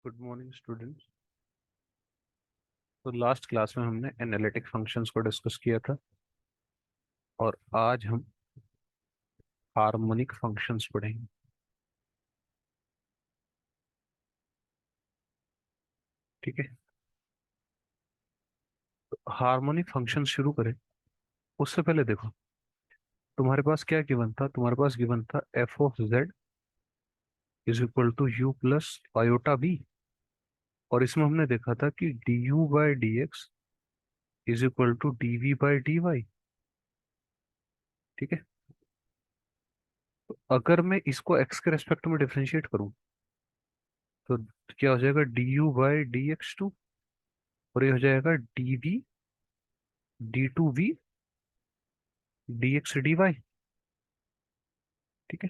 Good morning students. तो last class में हमने एनालिटिक फंक्शंस को डिस्कस किया था और आज हम हार्मोनिक फंक्शंस पढ़ेंगे। ठीक है, तो हार्मोनिक फंक्शन शुरू करें उससे पहले देखो, तुम्हारे पास क्या गिवन था? तुम्हारे पास गिवन था F of Z is equal to U plus iota B, और इसमें हमने देखा था कि D you by D x is equal to D we by D Y. ठीक है, तो अगर मैं इसको एक्स के रेस्पेक्ट में डिफरेंशिएट करूं तो क्या हो जाएगा? D you by D x two, और ये हो जाएगा D V D two V D x D Y. ठीक है,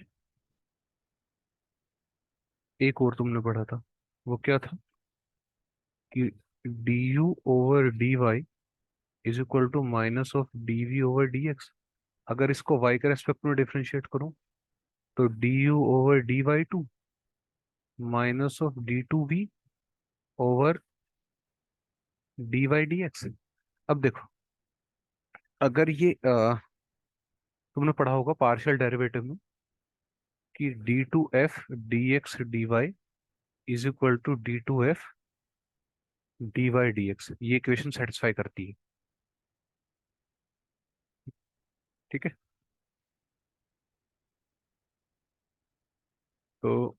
एक और तुमने पढ़ा था, वो क्या था कि D you over D Y is equal to minus of D V over D X. अगर इसको y के रेस्पेक्ट में डिफरेंशिएट करूं तो D you over D Y two minus of D two V over D Y D x. अब देखो, अगर ये तुमने पढ़ा होगा पार्शियल डेरिवेटिव में कि d two f d x D Y is equal to d two f d Y D x, ये इक्वेशन सेटिस्फाई करती है। ठीक है, तो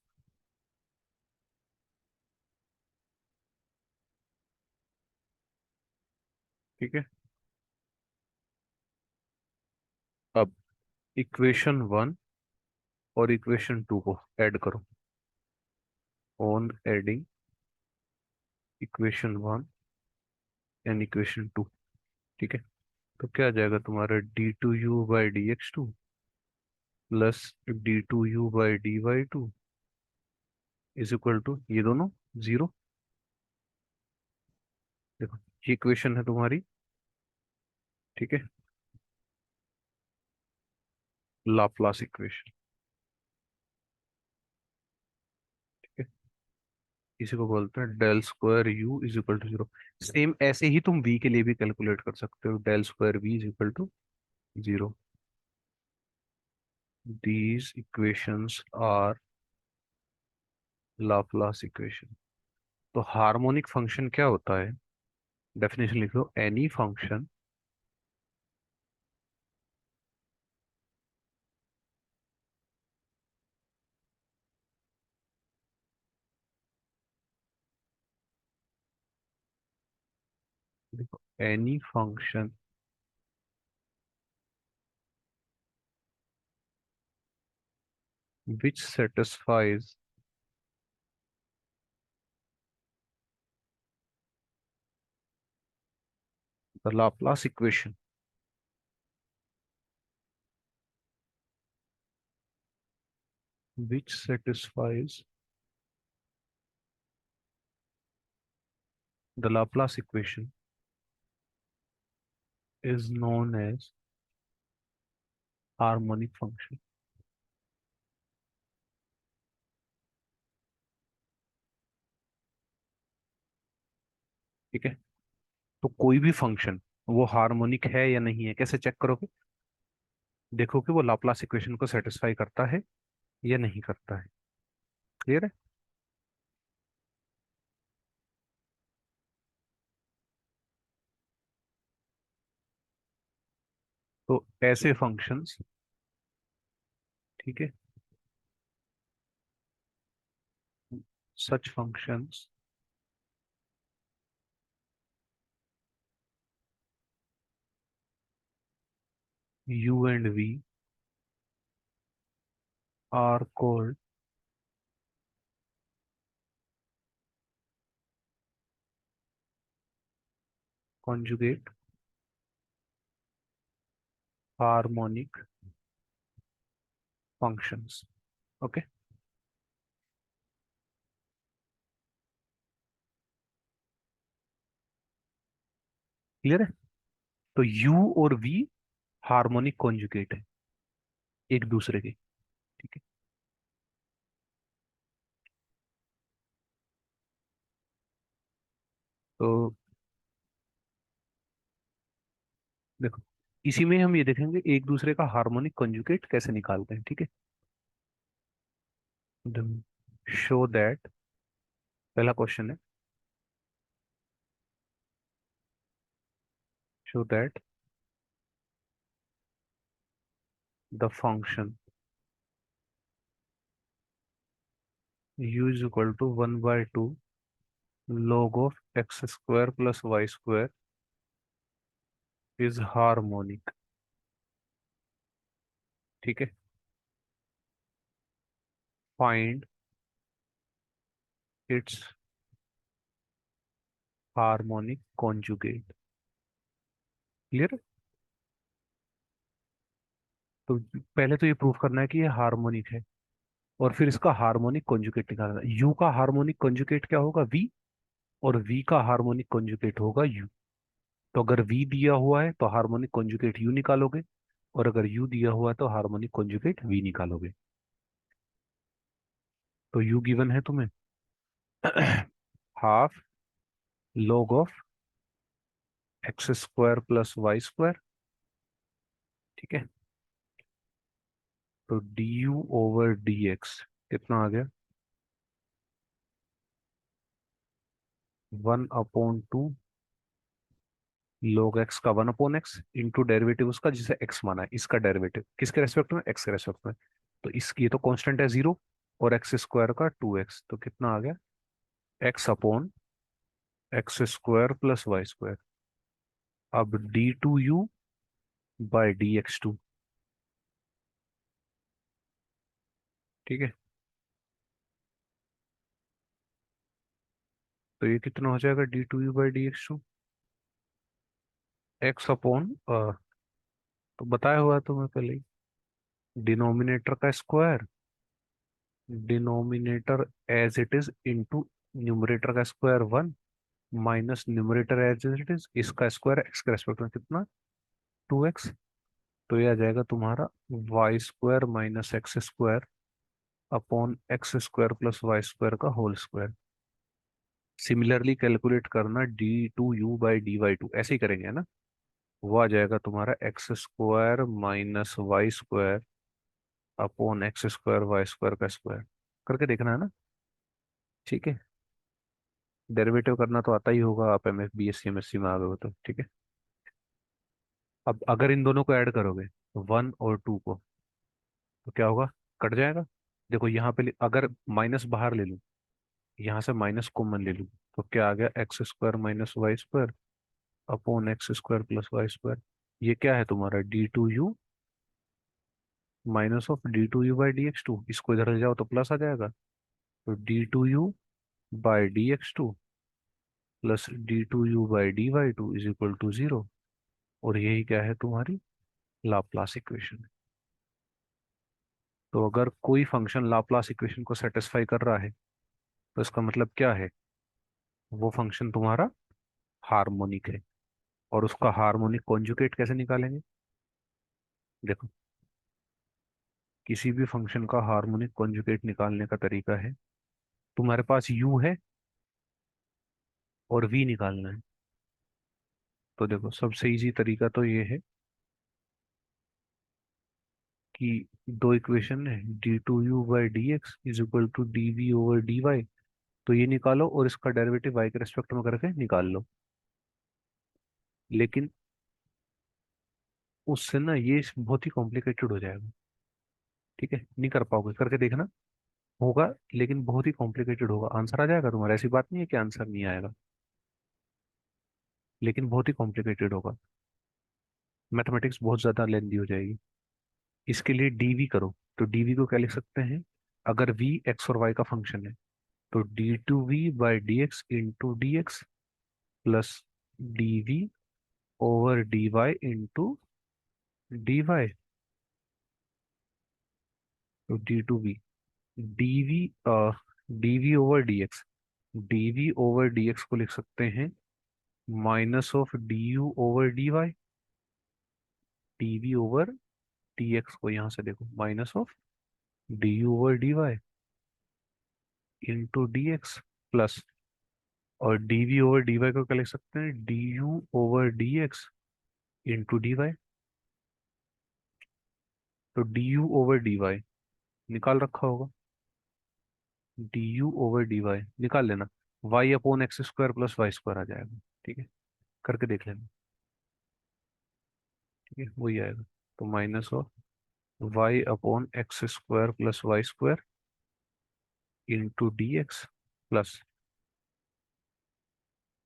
ठीक है, अब इक्वेशन वन और इक्वेशन टू को ऐड करो। On adding equation one and equation two, ठीक है, तो क्या आ जाएगा तुम्हारा? D two u by D x two plus d two u by D Y two is equal to ये दोनों जीरो। देखो, ये इक्वेशन है तुम्हारी। ठीक है, लाप्लास इक्वेशन। ठीक है, इसी को बोलते हैं del square u is equal to zero. Same ऐसे ही तुम v के लिए भी कैलकुलेट कर सकते हो, del square v is equal to zero. These equations are Laplace equation. तो हार्मोनिक फंक्शन क्या होता है? डेफिनेशन लिख लो, एनी फंक्शन देखो, any function which satisfies the Laplace equation which satisfies the Laplace equation is known as harmonic function। ठीक है, तो कोई भी फंक्शन वो हार्मोनिक है या नहीं है कैसे चेक करोगे? देखो कि वो लाप्लास इक्वेशन को सेटिस्फाई करता है या नहीं करता है। क्लियर है? तो ऐसे फंक्शंस, ठीक है, such functions u and v are called conjugate harmonic functions। Okay, clear है? तो u और v हार्मोनिक कॉन्जुगेट है एक दूसरे के। ठीक। तो देखो, इसी में हम ये देखेंगे एक दूसरे का हार्मोनिक कॉन्जुगेट कैसे निकालते हैं, ठीक है। शो दैट, पहला क्वेश्चन है, show that the function u is equal to 1/2 log of x square plus y square is harmonic, ठीक है। Find its harmonic conjugate. Clear. तो पहले तो ये प्रूफ करना है कि ये हार्मोनिक है, और फिर इसका हार्मोनिक कॉन्जुगेट निकालना है। u का हार्मोनिक कॉन्जुगेट क्या होगा, v, और v का हार्मोनिक कॉन्जुगेट होगा u। तो अगर v दिया हुआ है तो हार्मोनिक कॉन्जुगेट u निकालोगे, और अगर u दिया हुआ है तो हार्मोनिक कॉन्जुगेट v निकालोगे। तो u गिवन है तुम्हें half log of x square plus y square, ठीक है। तो du ओवर dx कितना आ गया, 1/2 log x का 1/x इंटू डेरिवेटिव उसका जिसे x माना है, इसका डेरिवेटिव किसके रेस्पेक्ट में, x के रेस्पेक्ट में। तो इसकी ये तो कांस्टेंट है 0, और एक्स स्क्वायर का 2x, तो कितना आ गया, x/x² प्लस वाई स्क्वायर। अब d2u बाई dx2, ठीक है। तो ये कितना हो जाएगा, d2u बाई dx2, x/, तो बताया हुआ तो मैं पहले ही, डिनोमिनेटर का square, denominator as it is into numerator का square 1, minus numerator as it is, इसका स्क्वायर एक्स के रेस्पेक्ट में कितना, 2x। तो ये आ जाएगा तुम्हारा y square minus x square upon x square plus y square का होल स्क्वायर। सिमिलरली कैलकुलेट करना d2u/dy2, ऐसे ही करेंगे है ना। वो आ जाएगा तुम्हारा x square minus y square upon x square y square का स्क्वायर, करके देखना है ना, ठीक है। डेरिवेटिव करना तो आता ही होगा, आप M F B S C M S C में आ गए हो तो, ठीक है। अब अगर इन दोनों को ऐड करोगे, 1 और 2 को, तो क्या होगा, कट जाएगा। देखो यहाँ पे अगर माइनस बाहर ले लूँ, यहाँ से माइनस कॉमन ले लूँ, तो क्या आ गया, x² - y² upon x square plus y square. ये क्या है तुम्हारा, d2u माइनस ऑफ d2u/dx2, इसको इधर ले जाओ तो प्लस आ जाएगा। तो d2u/dx2 plus d2u/dy2 is equal to 0। और यही क्या है, तुम्हारी लाप्लास इक्वेशन। तो अगर कोई फंक्शन लाप्लास इक्वेशन को सेटिस्फाई कर रहा है, तो इसका मतलब क्या है, वो फंक्शन तुम्हारा हार्मोनिक है। और उसका हार्मोनिक कॉन्जुगेट कैसे निकालेंगे, देखो, किसी भी फंक्शन का हार्मोनिक कॉन्जुगेट निकालने का तरीका है, तुम्हारे पास u है और v निकालना है। तो देखो, सबसे इजी तरीका तो ये है कि दो इक्वेशन है, d2u/dx is equal to dv/dy, तो ये निकालो और इसका डेरिवेटिव y के रेस्पेक्ट में करके निकाल लो। लेकिन उससे ना ये बहुत ही कॉम्प्लिकेटेड हो जाएगा, ठीक है, नहीं कर पाओगे, करके देखना, होगा लेकिन बहुत ही कॉम्प्लिकेटेड होगा। आंसर आ जाएगा तुम्हारा, ऐसी बात नहीं है कि आंसर नहीं आएगा, लेकिन बहुत ही कॉम्प्लिकेटेड होगा, मैथमेटिक्स बहुत ज्यादा लेंदी हो जाएगी। इसके लिए डीवी करो, तो डीवी को क्या लिख सकते हैं, अगर v एक्स और y का फंक्शन है, तो d2v/dx into d x plus dv/dy into dy। तो d2v, dv, dv/dx, dv/dx को लिख सकते हैं माइनस ऑफ du/dy, dv/dx को यहाँ से देखो minus of du/dy into dx plus और डीवी ओवर डीवाई को क्या लिख सकते हैं, d you over D x into d y. तो D you over D y निकाल रखा होगा, d you over D y निकाल लेना, y upon x square plus y square आ जाएगा। ठीक है, करके देख लेना। ठीक है, वही आएगा। तो minus of y upon x square plus y square into d x plus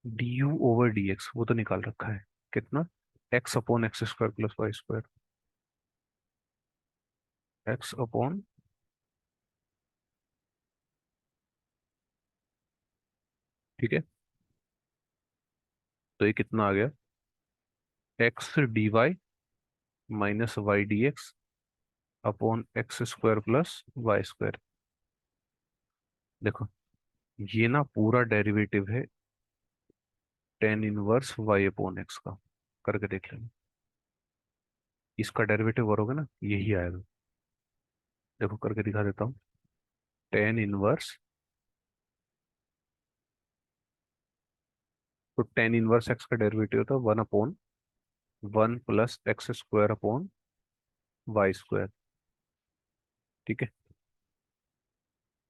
d you over D x, वो तो निकाल रखा है कितना, x upon x square plus y square, x upon, ठीक है, तो ये कितना आ गया, x D y minus y D x upon x square plus y square. देखो, ये ना पूरा डेरिवेटिव है tan inverse y upon x का, करके देख लेना। इसका डेरिवेटिव करोगे ना यही आएगा। देखो करके दिखा देता हूँ, टेन इनवर्स, तो टेन इनवर्स एक्स का डेरिवेटिव होता है one upon one plus x square upon y square. ठीक है,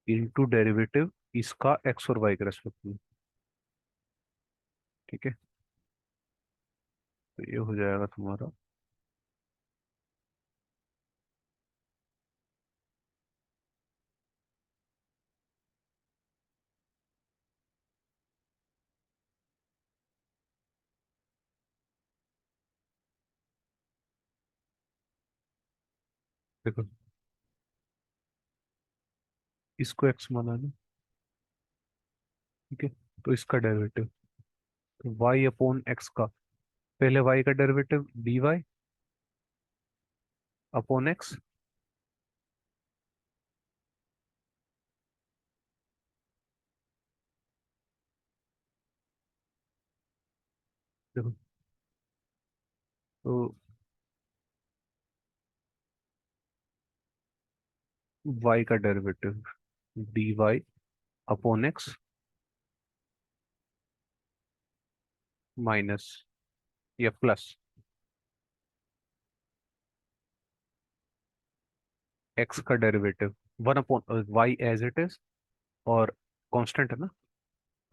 इनटू डेरिवेटिव इसका एक्स और वाई के रेस्पेक्ट में। ठीक है, तो ये हो जाएगा तुम्हारा, देखो इसको एक्स माना ना। ठीक है, तो इसका डेरिवेटिव, तो वाई अपॉन एक्स का, पहले वाई का derivative d y upon x, देखो तो वाई का derivative d y upon x minus या प्लस एक्स का derivative one upon y as it is, और कांस्टेंट है ना,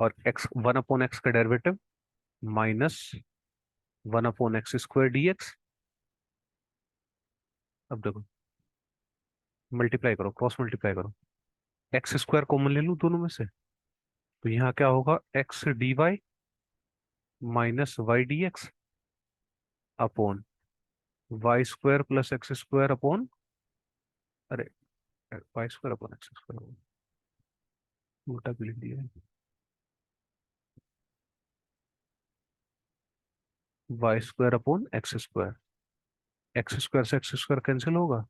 और एक्स वन अपॉन एक्स का derivative minus one upon x square d x. अब देखो मल्टीप्लाई करो, क्रॉस मल्टीप्लाई करो, एक्स स्क्वायर कॉमन ले लूँ दोनों में से, तो यहाँ क्या होगा, x D y minus y D x upon y square plus x square upon, अरे y square upon x square, उल्टा भी लिख दिया है, y square upon x square, x square से एक्स स्क्वायर कैंसिल होगा,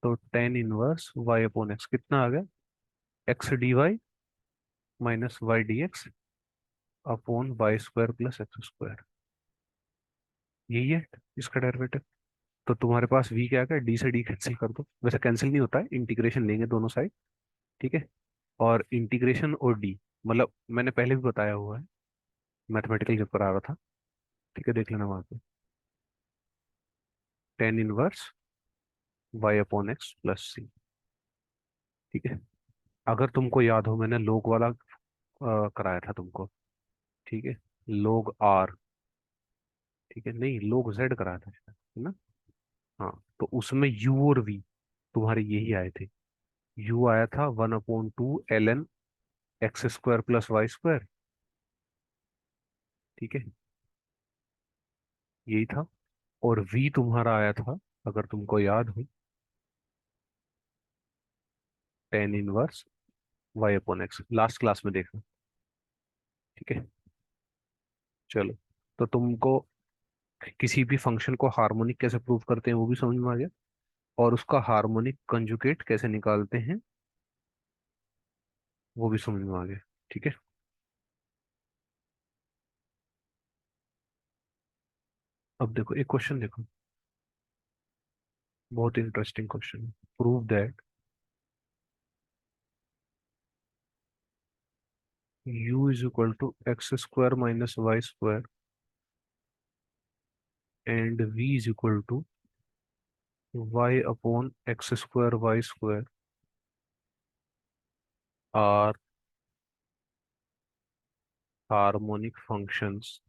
तो tan inverse y upon x कितना आ गया, x D y minus y D x upon y square plus x square, यही है इसका डेरिवेटिव। तो तुम्हारे पास वी क्या है, डी से डी कैंसिल कर दो, वैसे कैंसिल नहीं होता है, इंटीग्रेशन लेंगे दोनों साइड। ठीक है, और इंटीग्रेशन और डी, मतलब मैंने पहले भी बताया हुआ है, मैथमेटिकल जब करा रहा था। ठीक है, देख लेना वहां पे, tan inverse y upon x plus c. ठीक है, अगर तुमको याद हो मैंने लोग वाला कराया था तुमको। ठीक है, लोग आर, ठीक है, नहीं लोग जेड कराया था शायद, है ना। हाँ, तो उसमें यू और वी तुम्हारे यही आए थे, यू आया था one upon two l n x square plus y square. ठीक है, यही था, और वी तुम्हारा आया था, अगर तुमको याद हो, tan inverse y upon x, last class में देखना। ठीक है, चलो, तो तुमको किसी भी फंक्शन को हार्मोनिक कैसे प्रूव करते हैं वो भी समझ में आ गया, और उसका हार्मोनिक कंजुगेट कैसे निकालते हैं वो भी समझ में आ गया। ठीक है, अब देखो एक क्वेश्चन देखो, बहुत interesting question, prove that u is equal to x square minus y square and v is equal to y upon x square y square are harmonic functions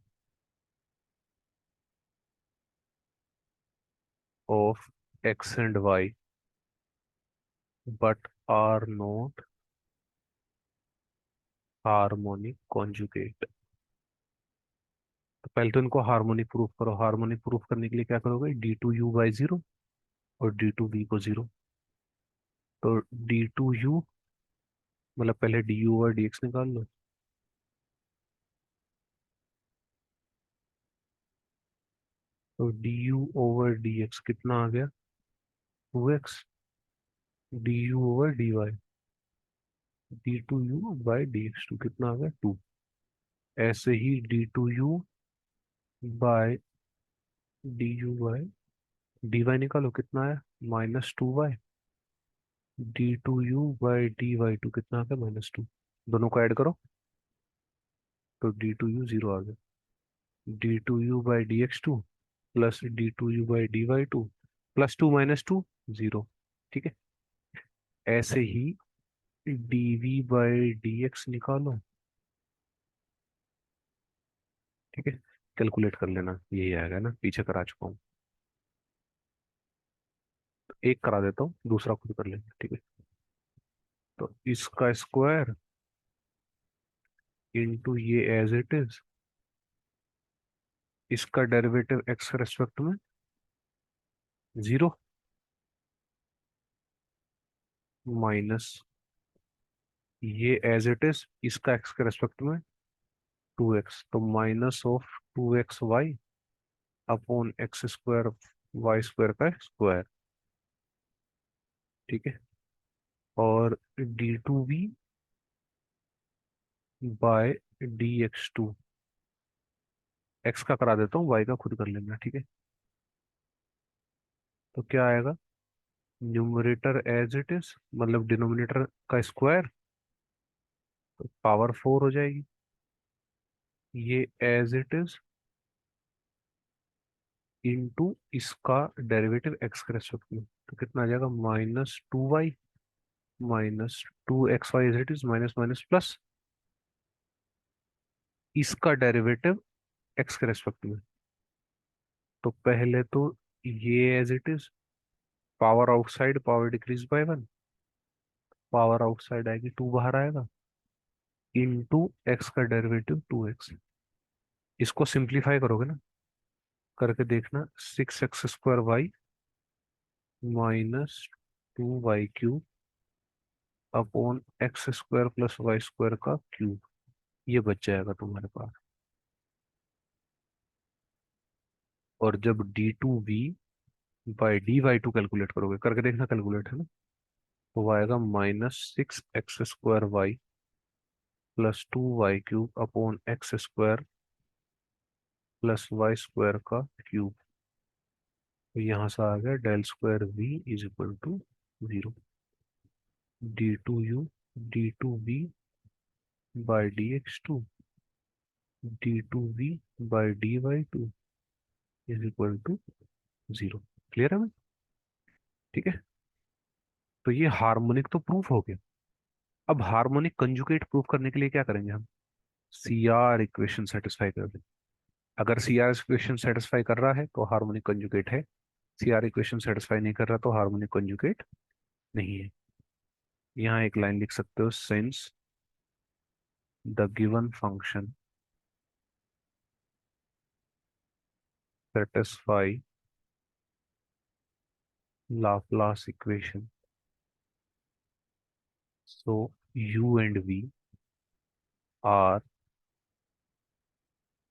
of x and y but are not harmonic conjugate. तो पहले तो इनको harmonic proof करो। Harmonic proof करने के लिए क्या करोगे, d2u/0 और d2v को 0। तो d2u मतलब पहले du और dx निकाल लो। तो du/dx कितना आ गया, 2x। du/dy d2u/dx2 कितना आ गया, 2। ऐसे ही d2u/du/dy निकालो, कितना आया, -2y। d2u/dy2 कितना आ गया, -2। दोनों को ऐड करो तो d2u 0 आ गया। d2u/dx2 plus d2u/dy2 +2 -2 0। ठीक है। ऐसे ही dv/dx निकालो। ठीक है, कैलकुलेट कर लेना, यही आएगा ना, पीछे करा चुका हूँ। तो एक करा देता हूँ, दूसरा खुद कर लेना। ठीक है। तो इसका स्क्वायर इंटू ये एज इट इज, इसका डेरिवेटिव एक्स के रेस्पेक्ट में 0 माइनस ये एज इट इज, इसका एक्स के रेस्पेक्ट में 2x, तो -2xy upon x square y square का स्क्वायर। ठीक है। और d2v/dx2, एक्स का करा देता हूँ, वाई का खुद कर लेना। ठीक है। तो क्या आएगा, न्यूमरेटर एज इट इज मतलब डिनोमिनेटर का स्क्वायर, तो पावर 4 हो जाएगी। ये एज इट इज इंटू इसका डेरिवेटिव एक्स के रेस्पेक्ट में, तो कितना आ जाएगा, -2y -2xy as it is minus minus plus इसका डेरिवेटिव एक्स के रेस्पेक्ट में। तो पहले तो ये as it is, power outside power decrease by 1, power outside आएगी 2 बाहर आएगा, इंटू एक्स का डेरिवेटिव 2x। इसको सिंप्लीफाई करोगे ना, करके देखना, 6x² y -2y³ upon x² + y² का क्यूब, ये बच जाएगा तुम्हारे पास। और जब d2v/dy2 कैलकुलेट करोगे, करके देखना, कैलकुलेट है ना, तो वो आएगा -6x² y +2y³ upon x² + y² का क्यूब। तो यहाँ से आ गया ∇2v = 0। d2u/dx2 d2v/dy2 = 0। क्लियर है भाई? ठीक है। तो ये हार्मोनिक तो प्रूफ हो गया। अब हार्मोनिक कंजुगेट प्रूफ करने के लिए क्या करेंगे हम, सी आर इक्वेशन सेटिस्फाई कर दें। अगर सी आर इक्वेशन सेटिस्फाई कर रहा है तो हार्मोनिक कंजुगेट है, सी आर इक्वेशन सेटिस्फाई नहीं कर रहा तो हार्मोनिक कंजुगेट नहीं है। यहाँ एक लाइन लिख सकते हो, since the given function satisfy Laplace equation, so u and v are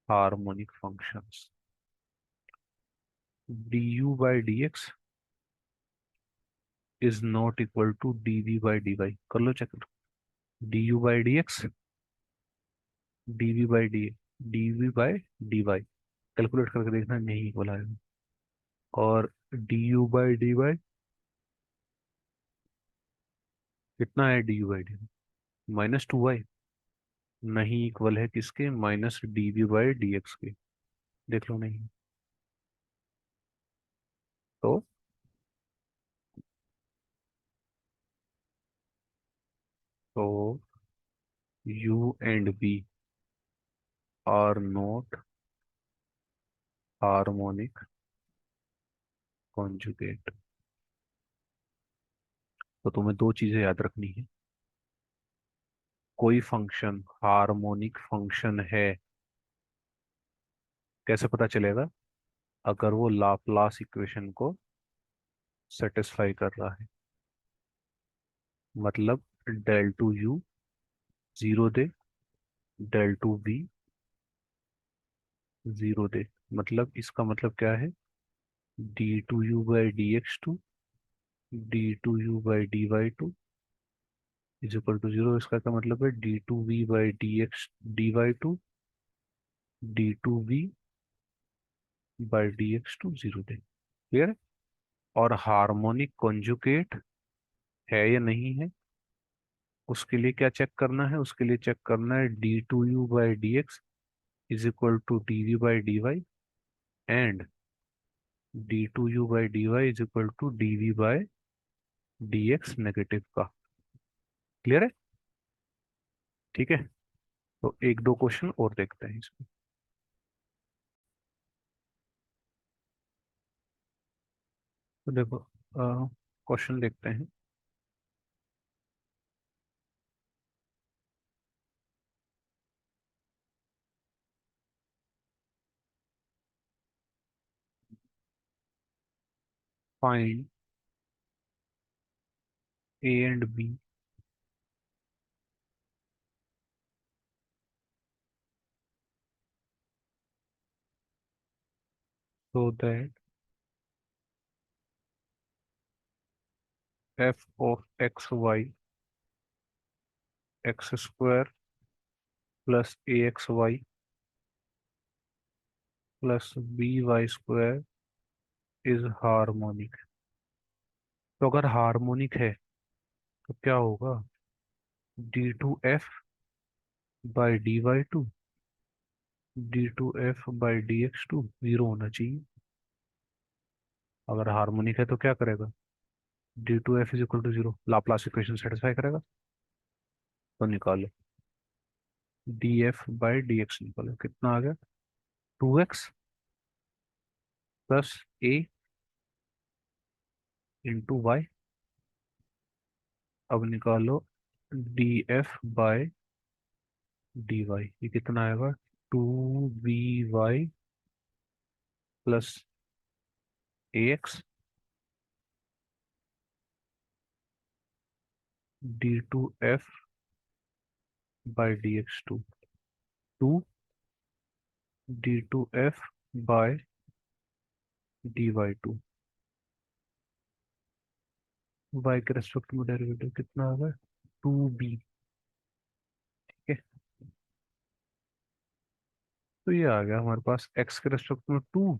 harmonic functions। du/dx is not equal to dv/dy। कर लो चेक, du/dx dv/dy कैलकुलेट करके देखना, नहीं बोला है। और du/dy कितना है, du/dy -2y नहीं इक्वल है किसके, minus d we by D x के। देख लो नहीं तो तो u and b are not harmonic conjugate. तो तुम्हें दो चीजें याद रखनी है। कोई फंक्शन हार्मोनिक फंक्शन है कैसे पता चलेगा, अगर वो लाप्लास इक्वेशन को सेटिस्फाई कर रहा है। मतलब डेल टू यू जीरो दे, डेल टू बी जीरो दे। मतलब इसका मतलब क्या है, d two u by D x two, d two u by D Y two is equal to zero. इसका क्या मतलब है, d two v by D x D Y two, d two v by D x two zero दे। Clear है। और harmonic conjugate है या नहीं है, उसके लिए क्या चेक करना है, उसके लिए चेक करना है d two u by D x is equal to D we by D y and d two u by D Y is equal to D we by D x negative का। Clear है। ठीक है। तो एक दो question और देखते हैं इसमें। तो देखो क्वेश्चन देखते हैं। Find a and b so that f of x y x square plus a x y plus b y square is harmonic. तो अगर हार्मोनिक है तो क्या होगा, d two f by D Y two, d two f by D x two zero होना चाहिए। अगर harmonic है तो क्या करेगा, d two f is equal to zero, Laplace equation satisfy करेगा। तो निकालो, d f by D x निकालो, कितना आ गया, two x plus a into y. अब निकालो d f by D y, ये कितना आएगा, two b y plus a x d two f by D x two, two d two f by D Y two. Y के respect में derivative कितना आ गया, टू बी। ठीक है। तो ये आ गया हमारे पास एक्स के रेस्पेक्ट में two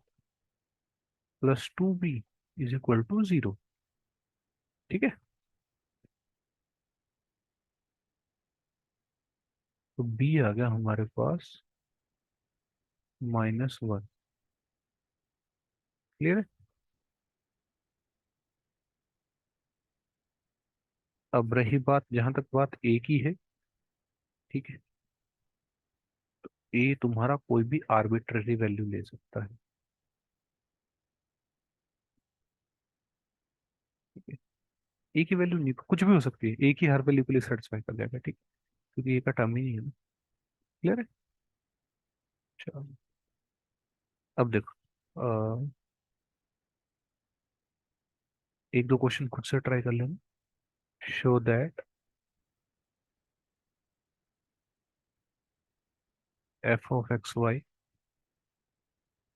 plus two b is equal to zero. ठीक है। तो बी आ गया हमारे पास माइनस वन। क्लियर है। अब रही बात, जहां तक बात ए की है, ठीक है, ए तुम्हारा कोई भी आर्बिट्ररी वैल्यू ले सकता है। ठीक है। ए की वैल्यू नहीं, कुछ भी हो सकती है, ए की हर वैल्यू के लिए सेटिस्फाई कर जाएगा। ठीक, क्योंकि ए का टर्म ही नहीं है ना। क्लियर है। चलो, अब देखो एक दो क्वेश्चन खुद से ट्राई कर लेना। Show that f of x y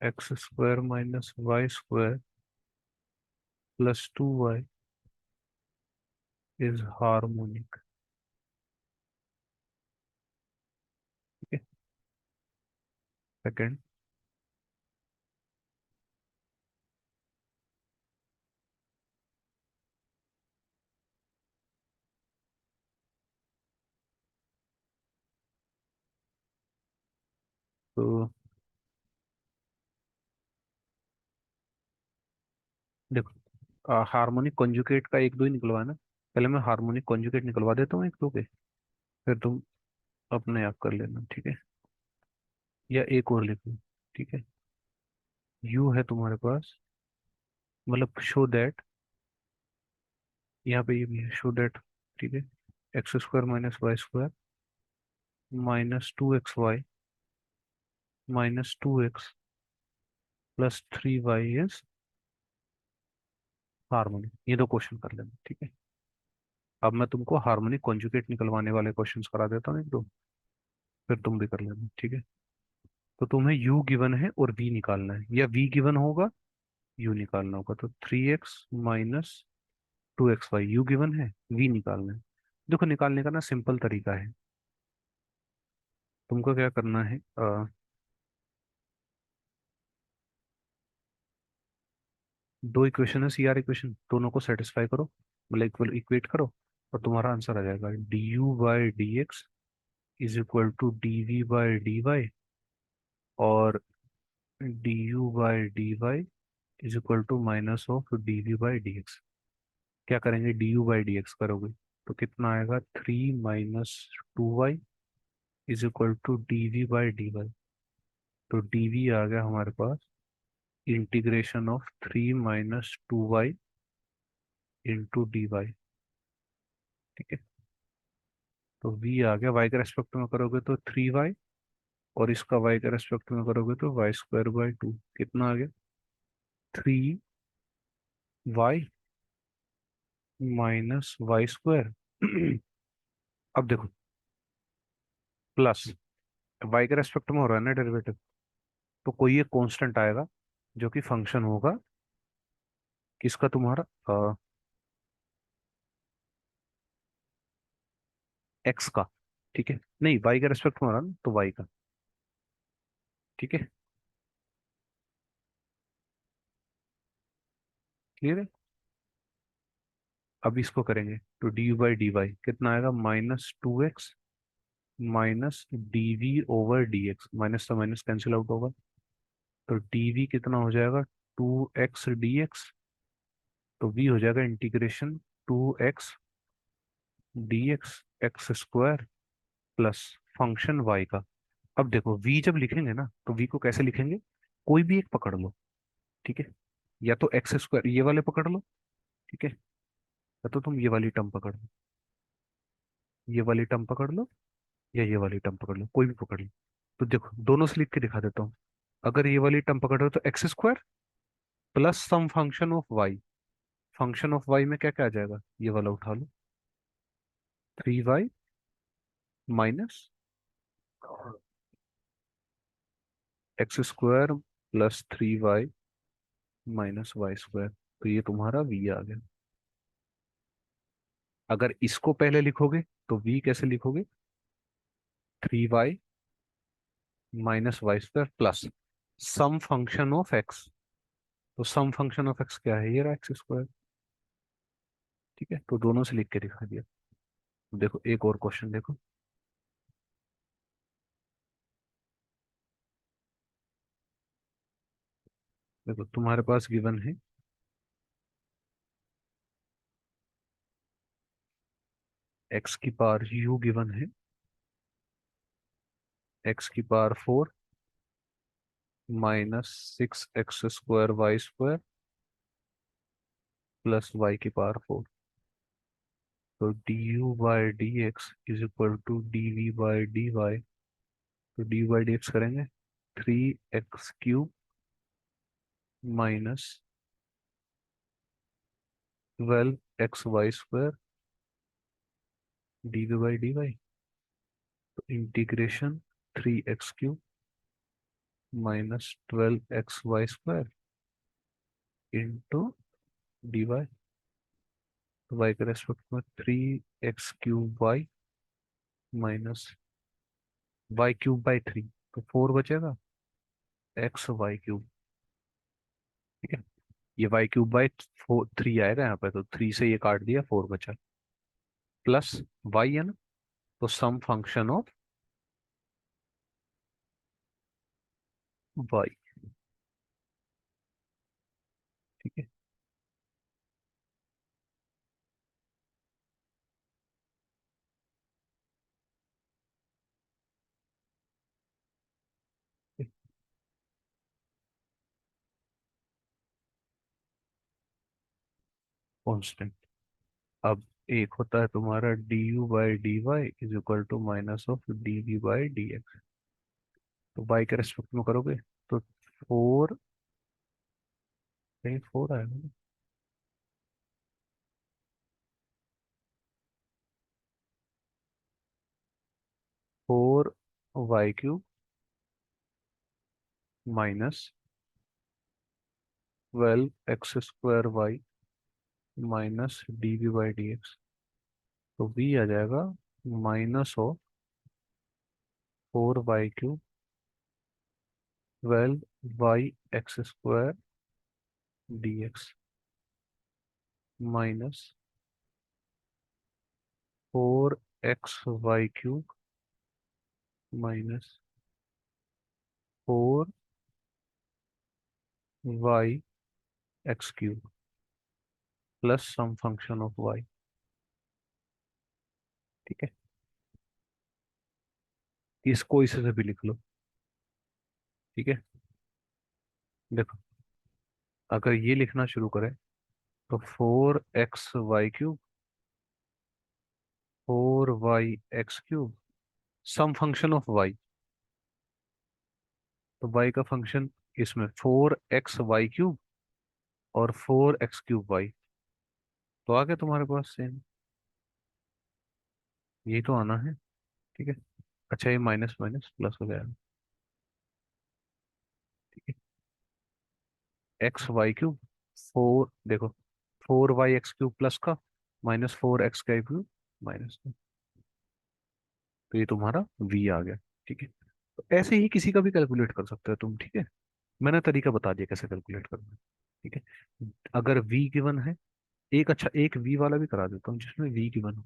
x square minus y square plus two y is harmonic. ठीक है। सेकेंड, तो देखो, हार्मोनिक कॉन्जुगेट का एक दो ही निकलवाना। पहले मैं हार्मोनिक कॉन्जुगेट निकलवा देता हूँ एक दो के, फिर तुम अपने आप कर लेना, ठीक है। या एक और लिखो, ठीक है। यू है तुम्हारे पास, मतलब शो दैट, यहाँ पे ये भी है शो दैट, ठीक है। X square minus y square -2xy -2x plus 3y is harmonic. ये दो क्वेश्चन कर लेना, ठीक है। अब मैं तुमको हार्मोनिक कॉन्जुगेट निकलवाने वाले क्वेश्चंस करा देता हूँ एक दो, फिर तुम भी कर लेना, ठीक है। तो तुम्हें u गिवन है और v निकालना है, या v गिवन होगा u निकालना होगा। तो 3x - 2xy, u गिवन है, v निकालना है। देखो निकालने का ना सिंपल तरीका है। तुमको क्या करना है, दो इक्वेशन है, CR इक्वेशन, दोनों को सेटिस्फाई करो, मतलब इक्वल इक्वेट करो, और तुम्हारा आंसर आ जाएगा। du/dx is equal to dv/dy, और du/dy is equal to -dv/dx। क्या करेंगे, du/dx करोगे तो कितना आएगा, 3 - 2y is equal to dv/dy। तो dv आ गया हमारे पास integration of 3 - 2y into dy, ठीक है। तो v आ गया, y के रेस्पेक्ट में करोगे तो 3y, और इसका y के रेस्पेक्ट में करोगे तो y² / 2। कितना आ गया, 3y -y²। अब देखो, प्लस y के रेस्पेक्ट में हो रहा है ना डेरिवेटिव, तो कोई एक कांस्टेंट आएगा जो कि फंक्शन होगा किसका, तुम्हारा एक्स का, ठीक है। नहीं, y के रेस्पेक्ट में हो रहा है ना, तो y का, ठीक है। क्लियर है। अब इसको करेंगे तो du/dy कितना आएगा, -2x -dv/dx, माइनस से माइनस कैंसिल आउट होगा। तो dv कितना हो जाएगा, 2x dx। तो v हो जाएगा integration 2x dx x² plus function y का। अब देखो v जब लिखेंगे ना, तो v को कैसे लिखेंगे, कोई भी एक पकड़ लो, ठीक है। या तो x² ये वाले पकड़ लो, ठीक है। या तो तुम ये वाली टर्म पकड़ लो, ये वाली टर्म पकड़ लो, या ये वाली टर्म पकड़ लो, कोई भी पकड़ लो। तो देखो दोनों से लिख के दिखा देता हूँ। अगर ये वाली टर्म पकड़ रहे हो तो x² plus some function of y। Function of y में क्या क्या आ जाएगा, ये वाला उठा लो, 3y minus x² plus 3y -y²। तो ये तुम्हारा v आ गया। अगर इसको पहले लिखोगे तो v कैसे लिखोगे, 3y -y² plus some function of x। तो सम फंक्शन ऑफ x क्या है, ये रहा x², ठीक है। तो दोनों से लिख के दिखा दिया। देखो एक और क्वेश्चन देखो। देखो तुम्हारे पास गिवन है x की पावर u गिवन है, x⁴ -6x² प्लस y⁴। तो du/dx is equal to dv/dy। तो dv/dx करेंगे 3x³ -12xy² dv/dy। तो integration 3x³ -12xy² into dy। तो y के रेस्पेक्ट में 3x³ -y³ / 3, तो 4 बचेगा, xy³, ठीक है। ये y³ / 3 आएगा यहाँ पे, तो 3 से ये काट दिया, 4 बचा, प्लस y है ना, तो सम फंक्शन ऑफ वाई। ठीक है। कांस्टेंट। अब एक होता है तुम्हारा d you by D Y is equal to minus of D we by D x. तो वाई के रेस्पेक्ट में करोगे तो फोर, कहीं फोर आएगा ना। Four y cube minus 12 x square y minus d we by D x. तो v आ जाएगा minus of 4y cube 12 y x square d x minus 4 x y cube minus 4 y x cube plus some function of y। ठीक है। इसको इसे से भी लिख लो। ठीक है। देखो, अगर ये लिखना शुरू करें तो 4 x y cube 4 y x cube some function of y। तो y का फंक्शन इसमें 4 x y क्यूब और 4 x क्यूब y। तो आ गया तुम्हारे पास सेम। यही तो आना है। ठीक है। अच्छा, ये माइनस माइनस प्लस हो जाएगा। ठीक है। x y क्यूब फोर, देखो, 4 y x क्यूब प्लस का माइनस 4 x का क्यूब माइनस का। तो ये तुम्हारा v आ गया। ठीक है। तो ऐसे ही किसी का भी कैलकुलेट कर सकते हो तुम। ठीक है। मैंने तरीका बता दिया कैसे कैलकुलेट करना है। ठीक है। अगर v गिवन है, एक अच्छा एक v वाला भी करा देता हूँ जिसमें v गिवन हो।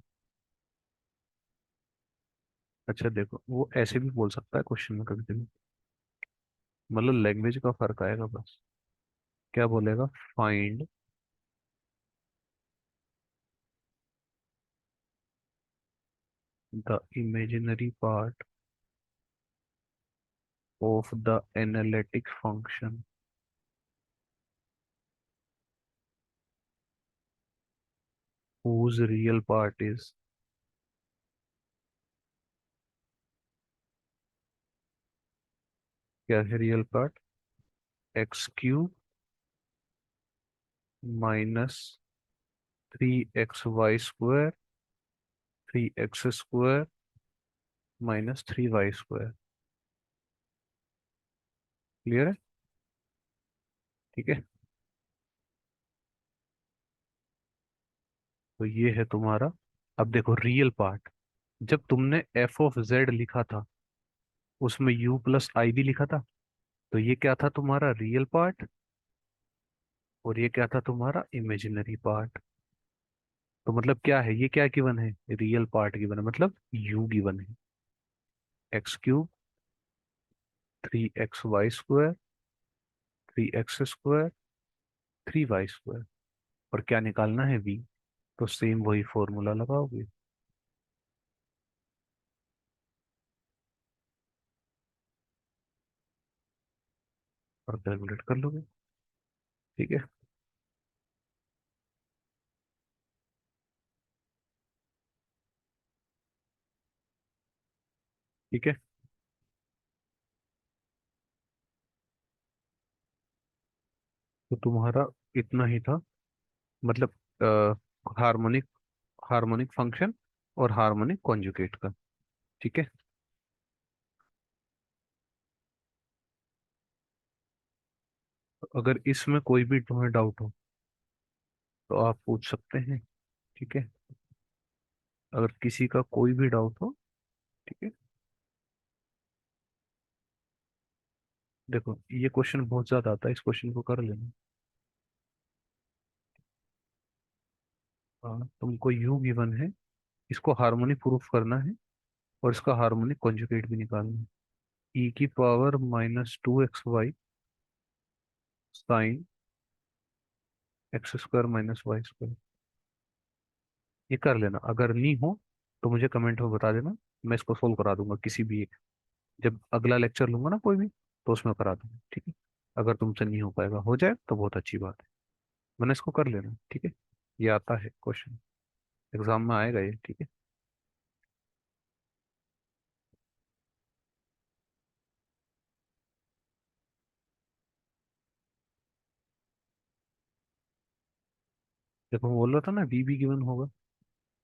अच्छा देखो, वो ऐसे भी बोल सकता है क्वेश्चन में कभी कभी, मतलब लैंग्वेज का फर्क आएगा बस। क्या बोलेगा? Find the imaginary part of the analytic function whose real part is। क्या है real part? x³ minus 3 x y² 3 x² minus 3 y²। Clear है? ठीक है। तो ये है तुम्हारा। अब देखो रियल पार्ट, जब तुमने f(z) लिखा था उसमें u+i भी लिखा था। तो ये क्या था तुम्हारा रियल पार्ट, और ये क्या था तुम्हारा इमेजिनरी पार्ट। तो मतलब क्या है, ये क्या गिवन है? रियल पार्ट गिवन है, मतलब u गिवन है। x³ 3 x y² 3 x² 3 y²। और क्या निकालना है? v। तो सेम वही फॉर्मूला लगाओगे और कैलकुलेट कर लोगे। ठीक है। ठीक है। तो तुम्हारा इतना ही था, मतलब हार्मोनिक हार्मोनिक फंक्शन और हार्मोनिक कॉन्जुगेट का। ठीक है। तो अगर इसमें कोई भी तुम्हें डाउट हो तो आप पूछ सकते हैं। ठीक है। अगर किसी का कोई भी डाउट हो। ठीक है। देखो, ये क्वेश्चन बहुत ज्यादा आता है, इस क्वेश्चन को कर लेना। हाँ, तुमको यू गिवन है, इसको हार्मोनिक प्रूफ करना है और इसका हार्मोनिक कॉन्जुगेट भी निकालना है। ई की power -2xy sign x² - y²। ये कर लेना, अगर नहीं हो तो मुझे कमेंट में बता देना, मैं इसको सोल्व करा दूंगा किसी भी एक, जब अगला लेक्चर लूंगा ना कोई भी, तो उसमें करा दूंगा, ठीक है। अगर तुमसे नहीं हो पाएगा, हो जाए तो बहुत अच्छी बात है, मैंने इसको कर लेना, ठीक है। ये आता है क्वेश्चन, एग्जाम में आएगा ये, ठीक है। देखो मैं बोल रहा था ना वी भी गिवन होगा,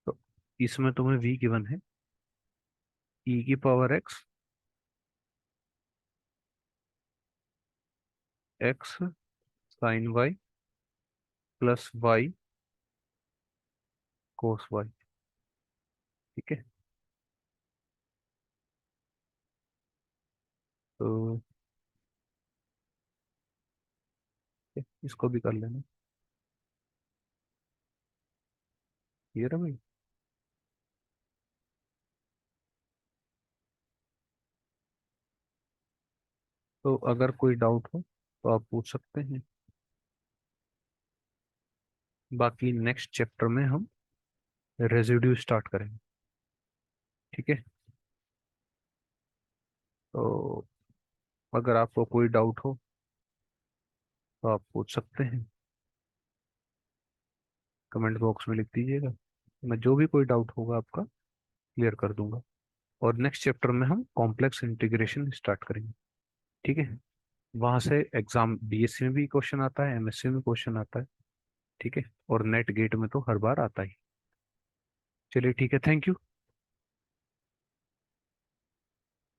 तो इसमें तुम्हें वी गिवन है ई की power x sine y plus y cos y, ठीक है। तो इसको भी कर लेना, ये रहा भाई। तो अगर कोई डाउट हो तो आप पूछ सकते हैं, बाकी नेक्स्ट चैप्टर में हम रेजिड्यू स्टार्ट करेंगे, ठीक है। तो अगर आपको कोई डाउट हो तो आप पूछ सकते हैं, कमेंट बॉक्स में लिख दीजिएगा, मैं जो भी कोई डाउट होगा आपका क्लियर कर दूंगा। और नेक्स्ट चैप्टर में हम कॉम्प्लेक्स इंटीग्रेशन स्टार्ट करेंगे, ठीक है। वहां से एग्जाम बीएससी में भी क्वेश्चन आता है, एमएससी में भी क्वेश्चन आता है, ठीक है। और नेट गेट में तो हर बार आता ही। चलिए ठीक है, थैंक यू।